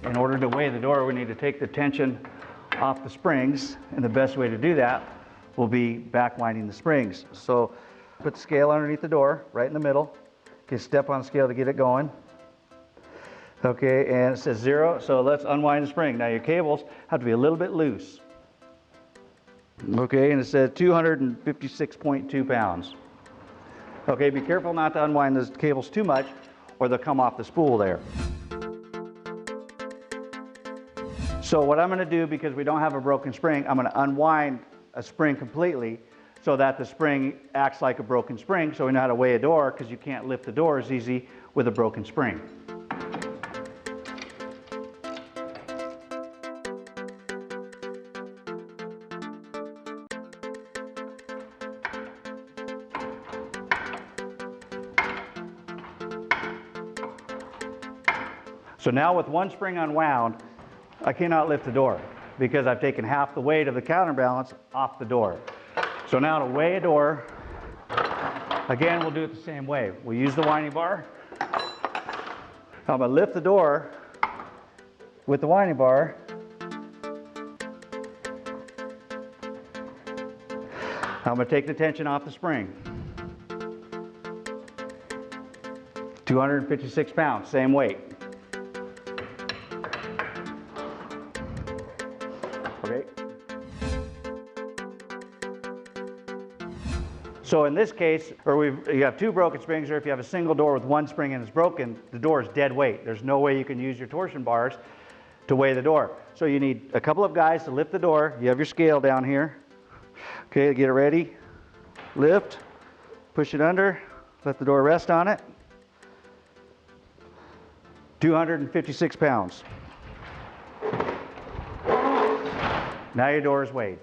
in order to weigh the door, we need to take the tension off the springs, and the best way to do that will be back winding the springs. So put the scale underneath the door, right in the middle. Okay, step on the scale to get it going. Okay, and it says 0, so let's unwind the spring. Now your cables have to be a little bit loose. Okay, and it says 256.2 pounds. Okay, be careful not to unwind those cables too much or they'll come off the spool there. So what I'm going to do, because we don't have a broken spring, I'm going to unwind a spring completely so that the spring acts like a broken spring, so we know how to weigh a door, because you can't lift the door as easy with a broken spring. So now with one spring unwound, I cannot lift the door because I've taken half the weight of the counterbalance off the door. So now to weigh a door, again, we'll do it the same way. We'll use the winding bar. I'm going to lift the door with the winding bar. I'm going to take the tension off the spring. 256 pounds, same weight. Okay. So in this case, you have two broken springs, or if you have a single door with one spring and it's broken, the door is dead weight. There's no way you can use your torsion bars to weigh the door. So you need a couple of guys to lift the door. You have your scale down here. Okay, get it ready. Lift, push it under, let the door rest on it. 256 pounds. Now your door is weighed.